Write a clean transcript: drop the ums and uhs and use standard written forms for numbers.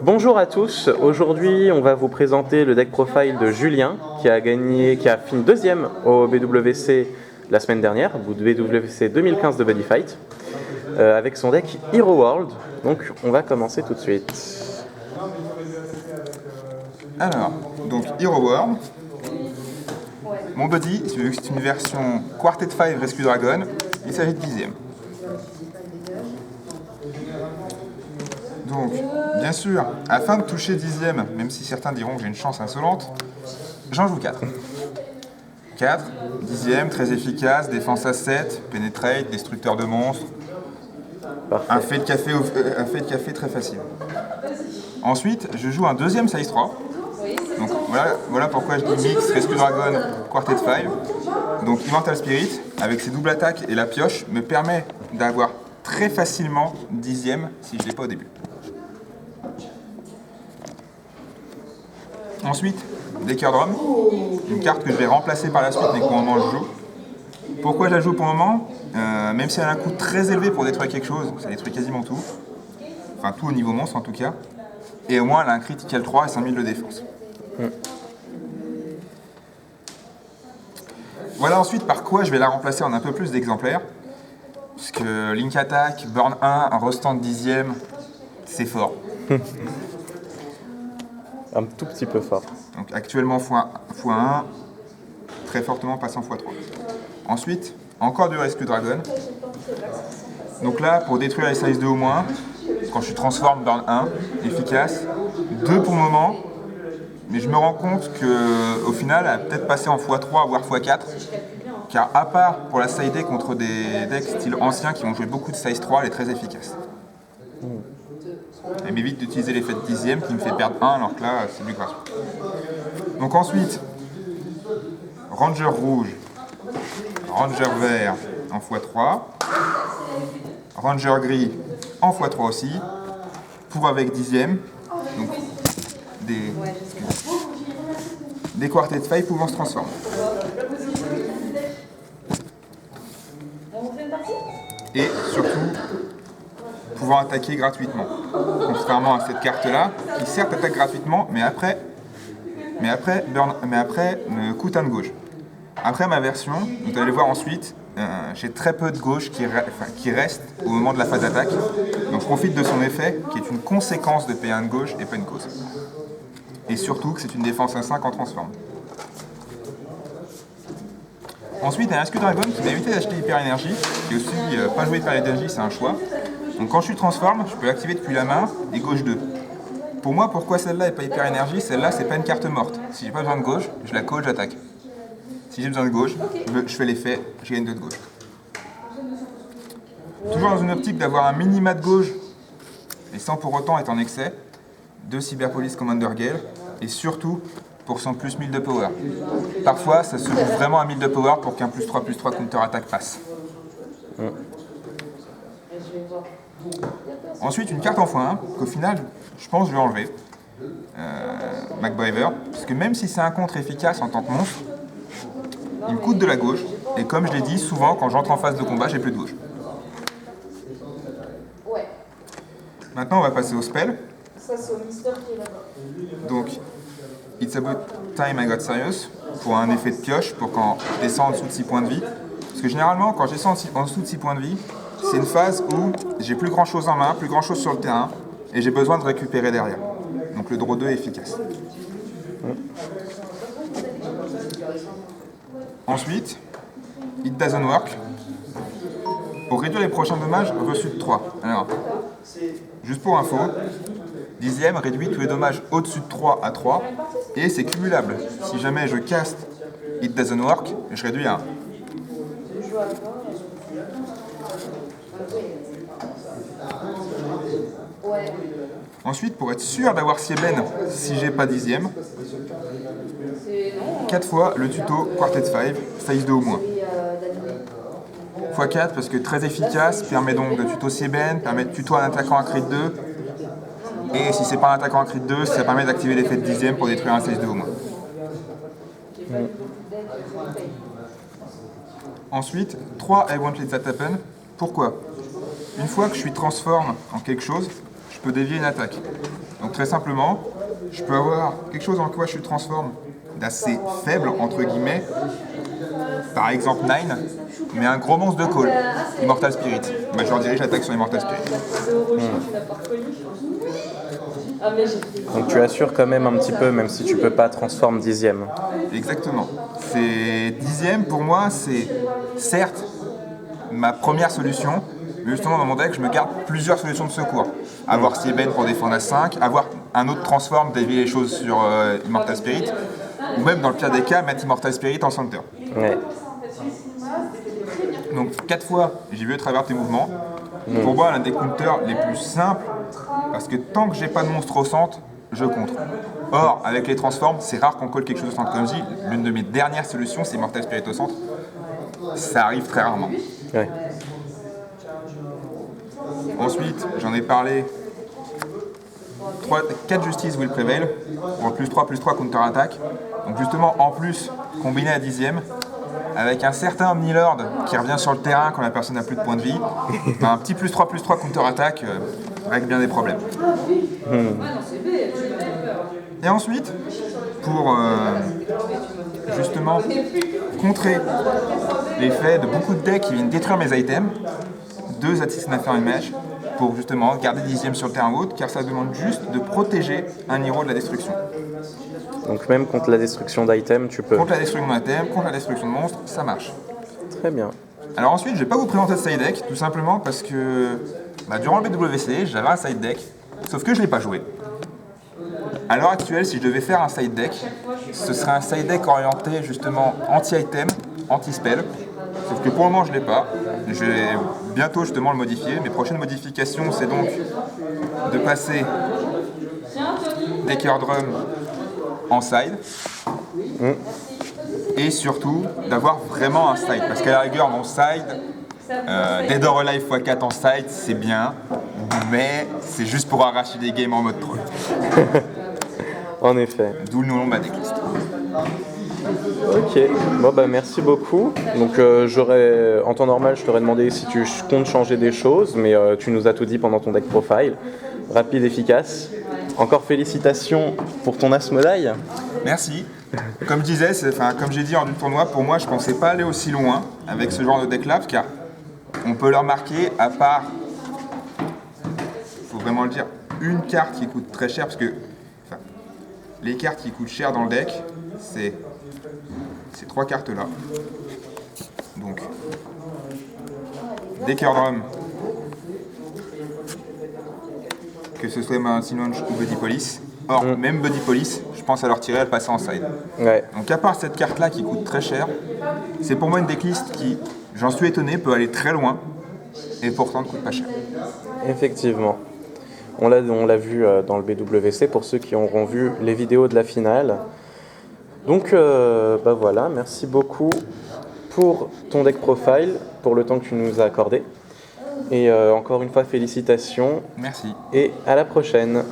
Bonjour à tous, aujourd'hui on va vous présenter le deck profile de Julien qui a fini deuxième au BWC la semaine dernière, au BWC 2015 de Buddy Fight, avec son deck Hero World. Donc on va commencer tout de suite. Alors, donc Hero World, mon buddy, vu que c'est une version Quartet 5 Rescue Dragon, il s'agit de 10e. Donc, bien sûr, afin de toucher 10e, même si certains diront que j'ai une chance insolente, j'en joue 4. 4, 10e, très efficace, défense à 7, pénétrate, destructeur de monstres, un fait de café très facile. Ensuite, je joue un deuxième size 3. Donc voilà pourquoi je dis Mix, Rescue Dragon, Quartet 5. Donc Immortal Spirit, avec ses doubles attaques et la pioche, me permet d'avoir très facilement 10e si je ne l'ai pas au début. Ensuite, Decker Drum, une carte que je vais remplacer par la suite mais pour le moment je joue. Pourquoi je la joue pour le moment Même si elle a un coût très élevé pour détruire quelque chose, ça détruit quasiment tout. Enfin tout au niveau monstre en tout cas. Et au moins elle a un critical 3 et 5000 de défense. Voilà ensuite par quoi je vais la remplacer en un peu plus d'exemplaires. Parce que Link Attack, Burn 1, un restant de 10e, c'est fort. Un tout petit peu fort. Donc actuellement x1, très fortement passant x3. Ensuite, encore du Rescue Dragon. Donc là, pour détruire les size 2 au moins, quand je transforme Burn 1, efficace. 2 pour le moment, mais je me rends compte qu'au final, elle va peut-être passer en x3, voire x4. Car à part pour la side deck contre des decks style anciens qui vont jouer beaucoup de size 3, elle est très efficace. Elle m'évite d'utiliser l'effet de 10e qui me fait perdre 1 alors que là c'est du gratuit. Donc ensuite, Ranger rouge, Ranger vert en x3, Ranger gris en x3 aussi, pour avec 10e, donc des Quartet 5 pouvant se transformer. Et surtout, pouvant attaquer gratuitement. Contrairement à cette carte-là, qui certes attaque gratuitement, mais après me coûte un de gauche. Après ma version, vous allez voir ensuite, j'ai très peu de gauche qui reste au moment de la phase d'attaque. Donc je profite de son effet, qui est une conséquence de payer un de gauche et pas une cause. Et surtout que c'est une défense à 5 en transforme. Ensuite, il y a un Rescue Dragon qui m'a évité d'acheter Hyper Énergie, qui est aussi pas jouer Hyper Énergie, c'est un choix. Donc quand je suis transforme, je peux l'activer depuis la main et gauche 2. Pour moi, pourquoi celle-là et pas Hyper Énergie? Celle-là, c'est pas une carte morte. Si j'ai pas besoin de gauche, je la coach, j'attaque. Si j'ai besoin de gauche, je fais l'effet, je gagne 2 de gauche. Toujours dans une optique d'avoir un minima de gauche, et sans pour autant être en excès, 2 Cyberpolice Commander Gale, et surtout pour son plus 1000 de power. Parfois, ça se joue vraiment à 1000 de power pour qu'un plus 3 counter-attaque passe. Ensuite, une carte en x1, qu'au final, je pense que je vais enlever. MacBriver, parce que même si c'est un contre efficace en tant que monstre, il me coûte de la gauche, et comme je l'ai dit, souvent, quand j'entre en phase de combat, j'ai plus de gauche. Maintenant, on va passer au spell. Donc, It's About Time I Got Serious, pour un effet de pioche, pour quand je descends en dessous de 6 points de vie. Parce que généralement, quand je descends en dessous de 6 points de vie, c'est une phase où j'ai plus grand chose en main, plus grand chose sur le terrain, et j'ai besoin de récupérer derrière. Donc le draw 2 est efficace. Ensuite, It Doesn't Work. Pour réduire les prochains dommages, reçu de 3. Alors, juste pour info, 10e réduit tous les dommages au-dessus de 3 à 3, et c'est cumulable. Si jamais je caste It Doesn't Work, je réduis à 1. Ensuite, pour être sûr d'avoir Sieben si j'ai pas 10e, 4 fois le tuto Quartet 5, size 2 au moins. x4 parce que très efficace, permet donc de tuto Sieben, permet de tuto un attaquant à crit 2. Et si c'est pas un attaquant à crit 2, ça permet d'activer l'effet de 10e pour détruire un size 2 au moins. Ensuite, 3 I Won't Let That Happen. Pourquoi? Une fois que je suis transforme en quelque chose, je peux dévier une attaque. Donc très simplement, je peux avoir quelque chose en quoi je transforme d'assez faible, entre guillemets, par exemple 9, mais un gros monstre de call, Immortal Spirit. Bah, je leur dirige l'attaque sur Immortal Spirit. Donc tu assures quand même un petit peu, même si tu peux pas transformer 10e. Exactement. C'est 10e pour moi, c'est certes ma première solution, mais justement dans mon deck, je me garde plusieurs solutions de secours. Avoir Steven pour défendre à 5, avoir un autre transform, dévier les choses sur Immortal Spirit, ou même dans le pire des cas, mettre Immortal Spirit en center. Ouais. Donc 4 fois, j'ai vu à travers tes mouvements. Pour moi, l'un des counters les plus simples, parce que tant que j'ai pas de monstre au centre, je contre. Or, avec les transforms, c'est rare qu'on colle quelque chose au centre. Comme je dis, l'une de mes dernières solutions, c'est Immortal Spirit au centre. Ça arrive très rarement. Ouais. Ensuite, j'en ai parlé. 4 justice will prevail, pour +3/+3 counter-attaque. Donc justement, en plus, combiné à 10e, avec un certain Omnilord qui revient sur le terrain quand la personne n'a plus de points de vie, un petit +3/+3 counter-attaque règle bien des problèmes. Et ensuite, pour justement contrer l'effet de beaucoup de decks qui viennent détruire mes items, 2 Assassin's Image pour justement garder 10e sur le terrain haute, car ça demande juste de protéger un héros de la destruction. Donc même contre la destruction d'items, tu peux. Contre la destruction d'items, contre la destruction de monstres, ça marche. Très bien. Alors ensuite, je vais pas vous présenter ce side deck, tout simplement parce que durant le BWC, j'avais un side deck, sauf que je l'ai pas joué. À l'heure actuelle, si je devais faire un side deck, ce serait un side deck orienté justement anti-item, anti-spell. Sauf que pour le moment, je l'ai pas. Je vais bientôt justement le modifier. Mes prochaines modifications, c'est donc de passer Decker Drum en side. Et surtout, d'avoir vraiment un side. Parce qu'à la rigueur, mon side, Dead or Alive x4 en side, c'est bien. Mais c'est juste pour arracher des games en mode troll. En effet. D'où le nom de ma decklist. Ok, bon bah merci beaucoup. Donc en temps normal, je t'aurais demandé si tu comptes changer des choses, mais tu nous as tout dit pendant ton deck profile. Rapide, efficace. Encore félicitations pour ton Asmodai. Merci. Comme je disais, comme j'ai dit en du tournoi, pour moi, je pensais pas aller aussi loin avec ce genre de deck-là, car on peut leur marquer, à part, faut vraiment le dire, une carte qui coûte très cher, parce que les cartes qui coûtent cher dans le deck, c'est ces 3 cartes-là. Donc, Decker Drum, que ce soit Mountain Launch ou Buddy Police. Or, même Buddy Police, je pense à leur tirer à le passer en side. Ouais. Donc, à part cette carte-là qui coûte très cher, c'est pour moi une decklist qui, j'en suis étonné, peut aller très loin et pourtant ne coûte pas cher. Effectivement. On l'a vu dans le BWC pour ceux qui auront vu les vidéos de la finale. Donc bah voilà, merci beaucoup pour ton deck profile, pour le temps que tu nous as accordé. Et encore une fois, félicitations. Merci. Et à la prochaine.